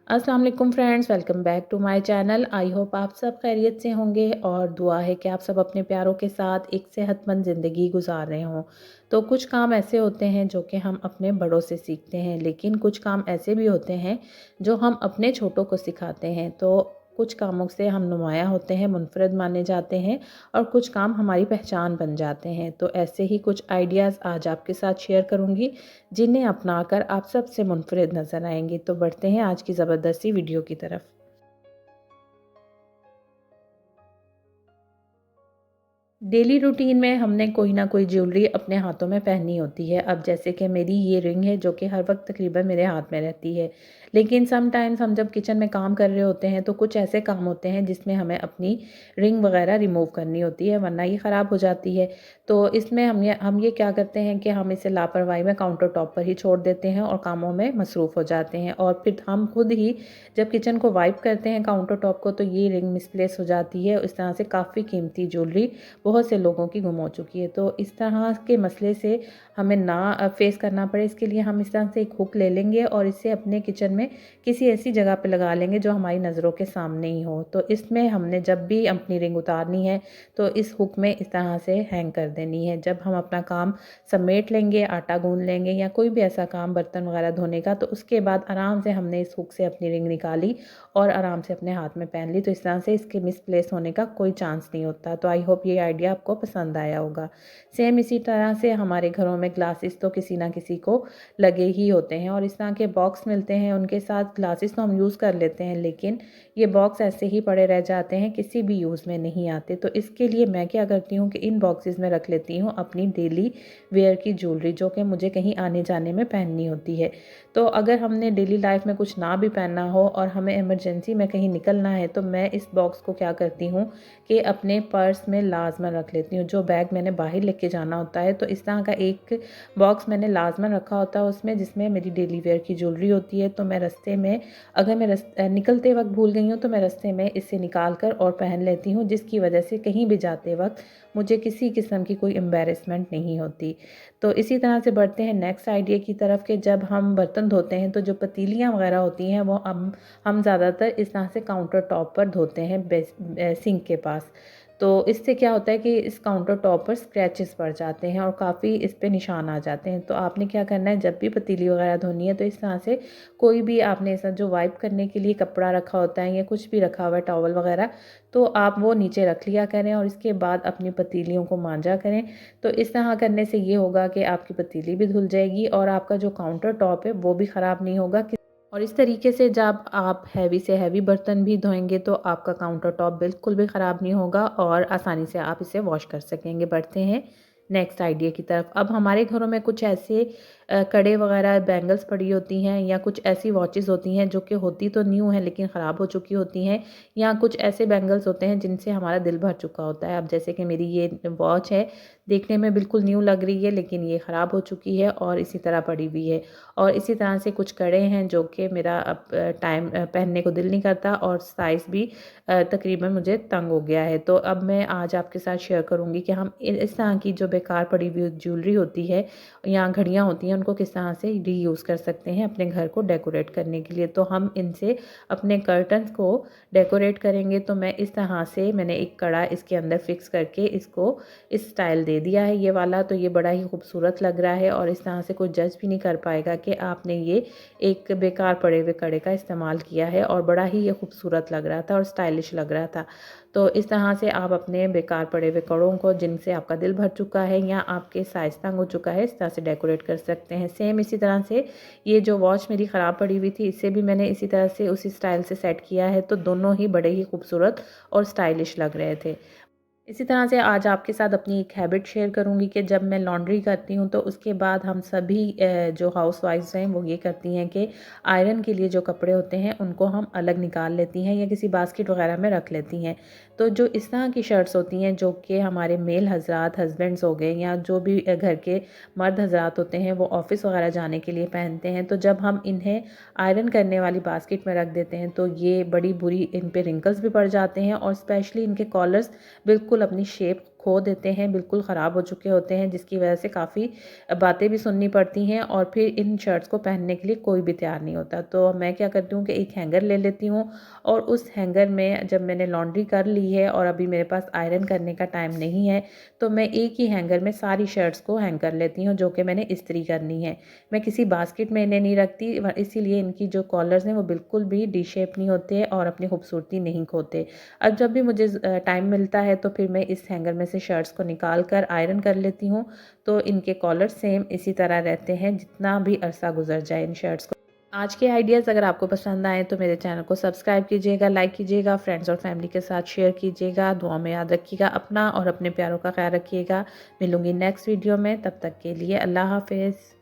अस्सलाम वालेकुम friends, welcome back to my channel. I hope आप सब खैरियत से होंगे और दुआ है कि आप सब अपने प्यारों के साथ एक सेहतमंद ज़िंदगी गुजार रहे हों। तो कुछ काम ऐसे होते हैं जो कि हम अपने बड़ों से सीखते हैं, लेकिन कुछ काम ऐसे भी होते हैं जो हम अपने छोटों को सिखाते हैं। तो कुछ कामों से हम नुमायाँ होते हैं, मुनफ़रिद माने जाते हैं और कुछ काम हमारी पहचान बन जाते हैं। तो ऐसे ही कुछ आइडियाज़ आज आपके साथ शेयर करूँगी, जिन्हें अपनाकर आप सबसे मुनफ़रिद नज़र आएँगे। तो बढ़ते हैं आज की ज़बरदस्त सी वीडियो की तरफ। डेली रूटीन में हमने कोई ना कोई ज्वेलरी अपने हाथों में पहनी होती है। अब जैसे कि मेरी ये रिंग है जो कि हर वक्त तकरीबन मेरे हाथ में रहती है। लेकिन सम टाइम्स हम जब किचन में काम कर रहे होते हैं तो कुछ ऐसे काम होते हैं जिसमें हमें अपनी रिंग वगैरह रिमूव करनी होती है, वरना ये ख़राब हो जाती है। तो इसमें हम ये क्या करते हैं कि हम इसे लापरवाही में काउंटर टॉप पर ही छोड़ देते हैं और कामों में मसरूफ़ हो जाते हैं। और फिर हम खुद ही जब किचन को वाइप करते हैं काउंटर टॉप को, तो ये रिंग मिसप्लेस हो जाती है। इस तरह से काफ़ी कीमती ज्वेलरी बहुत से लोगों की गुम हो चुकी है। तो इस तरह के मसले से हमें ना फेस करना पड़े, इसके लिए हम इस तरह से एक हुक ले लेंगे और इसे अपने किचन में किसी ऐसी जगह पे लगा लेंगे जो हमारी नज़रों के सामने ही हो। तो इसमें हमने जब भी अपनी रिंग उतारनी है तो इस हुक में इस तरह से हैंग कर देनी है। जब हम अपना काम समेट लेंगे, आटा गूँध लेंगे या कोई भी ऐसा काम बर्तन वगैरह धोने का, तो उसके बाद आराम से हमने इस हुक से अपनी रिंग निकाली और आराम से अपने हाथ में पहन ली। तो इस तरह से इसके मिसप्लेस होने का कोई चांस नहीं होता। तो आई होप ये आइडिया आपको पसंद आया होगा। सेम इसी तरह से हमारे घरों में ग्लासेस तो किसी ना किसी को लगे ही होते हैं और इस तरह के बॉक्स मिलते हैं, उनके साथ ग्लासेस तो हम यूज़ कर लेते हैं, लेकिन ये बॉक्स ऐसे ही पड़े रह जाते हैं, किसी भी यूज़ में नहीं आते। तो इसके लिए मैं क्या करती हूँ कि इन बॉक्सेस में रख लेती हूँ अपनी डेली वेयर की ज्वेलरी, जो कि मुझे कहीं आने जाने में पहननी होती है। तो अगर हमने डेली लाइफ में कुछ ना भी पहनना हो और हमें इमरजेंसी में कहीं निकलना है, तो मैं इस बॉक्स को क्या करती हूँ कि अपने पर्स में लाज़मन रख लेती हूँ। जो बैग मैंने बाहर लेके जाना होता है, तो इस तरह का एक बॉक्स मैंने लाज़मन रखा होता है उसमें, जिसमें मेरी डेली वेयर की ज्वेलरी होती है। तो मैं रास्ते में अगर मैं निकलते वक्त भूल गई हूँ तो मैं रास्ते में इसे निकाल कर और पहन लेती हूँ, जिसकी वजह से कहीं भी जाते वक्त मुझे किसी किस्म की कोई एम्बैरेसमेंट नहीं होती। तो इसी तरह से बढ़ते हैं नेक्स्ट आइडिया की तरफ कि जब हम बर्तन धोते हैं तो जो पतीलियाँ वगैरह होती हैं वो हम ज़्यादातर इस तरह से काउंटर टॉप पर धोते हैं, सिंक के पास। तो इससे क्या होता है कि इस काउंटर टॉप पर स्क्रैचेस पड़ जाते हैं और काफ़ी इस पे निशान आ जाते हैं। तो आपने क्या करना है, जब भी पतीली वगैरह धोनी है तो इस तरह से कोई भी आपने ऐसा जो वाइप करने के लिए कपड़ा रखा होता है या कुछ भी रखा हुआ है, टॉवल वगैरह, तो आप वो नीचे रख लिया करें और इसके बाद अपनी पतीलियों को मांजा करें। तो इस तरह करने से ये होगा कि आपकी पतीली भी धुल जाएगी और आपका जो काउंटर टॉप है वो भी ख़राब नहीं होगा। और इस तरीके से जब आप हैवी से हैवी बर्तन भी धोएंगे तो आपका काउंटर टॉप बिल्कुल भी ख़राब नहीं होगा और आसानी से आप इसे वॉश कर सकेंगे। बढ़ते हैं नेक्स्ट आइडिया की तरफ। अब हमारे घरों में कुछ ऐसे कड़े वगैरह बैंगल्स पड़ी होती हैं या कुछ ऐसी वॉचेस होती हैं जो कि होती तो न्यू हैं लेकिन ख़राब हो चुकी होती हैं, या कुछ ऐसे बैंगल्स होते हैं जिनसे हमारा दिल भर चुका होता है। अब जैसे कि मेरी ये वॉच है, देखने में बिल्कुल न्यू लग रही है लेकिन ये ख़राब हो चुकी है और इसी तरह पड़ी हुई है। और इसी तरह से कुछ कड़े हैं जो कि मेरा अब पहनने को दिल नहीं करता और साइज़ भी तकरीबन मुझे तंग हो गया है। तो अब मैं आज आपके साथ शेयर करूँगी कि हम इस तरह की जो बेकार पड़ी हुई ज्वेलरी होती है या घड़ियाँ होती हैं, उनको किस तरह से रीयूज़ कर सकते हैं अपने घर को डेकोरेट करने के लिए। तो हम इनसे अपने कर्टन्स को डेकोरेट करेंगे। तो मैं इस तरह से मैंने एक कड़ा इसके अंदर फिक्स करके इसको इस स्टाइल दे दिया है ये वाला। तो ये बड़ा ही खूबसूरत लग रहा है और इस तरह से कोई जज भी नहीं कर पाएगा कि आपने ये एक बेकार पड़े हुए कड़े का इस्तेमाल किया है, और बड़ा ही ये खूबसूरत लग रहा था और स्टाइलिश लग रहा था। तो इस तरह से आप अपने बेकार पड़े हुए कड़ों को, जिनसे आपका दिल भर चुका है या आपके साइज़ तंग हो चुका है, इस तरह से डेकोरेट कर सकते हैं। सेम इसी तरह से ये जो वॉच मेरी ख़राब पड़ी हुई थी, इसे भी मैंने इसी तरह से उसी स्टाइल से सेट किया है। तो दोनों ही बड़े ही खूबसूरत और स्टाइलिश लग रहे थे। इसी तरह से आज आपके साथ अपनी एक हैबिट शेयर करूंगी कि जब मैं लॉन्ड्री करती हूँ तो उसके बाद हम सभी जो हाउसवाइफ्स हैं वो ये करती हैं कि आयरन के लिए जो कपड़े होते हैं उनको हम अलग निकाल लेती हैं या किसी बास्केट वगैरह में रख लेती हैं। तो जो इस तरह की शर्ट्स होती हैं जो कि हमारे मेल हजरात, हस्बैंड्स हो गए या जो भी घर के मर्द हजरात होते हैं वो ऑफ़िस वगैरह जाने के लिए पहनते हैं, तो जब हम इन्हें आयरन करने वाली बास्केट में रख देते हैं तो ये बड़ी बुरी इन पे रिंकल्स भी पड़ जाते हैं और स्पेशली इनके कॉलर्स बिल्कुल अपनी शेप खो देते हैं, बिल्कुल ख़राब हो चुके होते हैं, जिसकी वजह से काफ़ी बातें भी सुननी पड़ती हैं और फिर इन शर्ट्स को पहनने के लिए कोई भी तैयार नहीं होता। तो मैं क्या करती हूँ कि एक हैंगर ले लेती हूँ और उस हैंगर में जब मैंने लॉन्ड्री कर ली है और अभी मेरे पास आयरन करने का टाइम नहीं है, तो मैं एक ही हैंगर में सारी शर्ट्स को हैंग कर लेती हूँ जो कि मैंने इस्त्री करनी है। मैं किसी बास्केट में इन्हें नहीं रखती, इसीलिए इनकी जो कॉलर्स हैं वो बिल्कुल भी डी शेप नहीं होते हैं और अपनी खूबसूरती नहीं खोते। अब जब भी मुझे टाइम मिलता है तो फिर मैं इस हैंगर में से शर्ट्स को निकाल कर आयरन कर लेती हूँ, तो इनके कॉलर सेम इसी तरह रहते हैं जितना भी अरसा गुजर जाए इन शर्ट्स को। आज के आइडियाज़ अगर आपको पसंद आए तो मेरे चैनल को सब्सक्राइब कीजिएगा, लाइक कीजिएगा, फ्रेंड्स और फैमिली के साथ शेयर कीजिएगा। दुआ में याद रखिएगा अपना और अपने प्यारों का ख्याल रखिएगा। मिलूँगी नेक्स्ट वीडियो में, तब तक के लिए अल्लाह हाफ़िज़।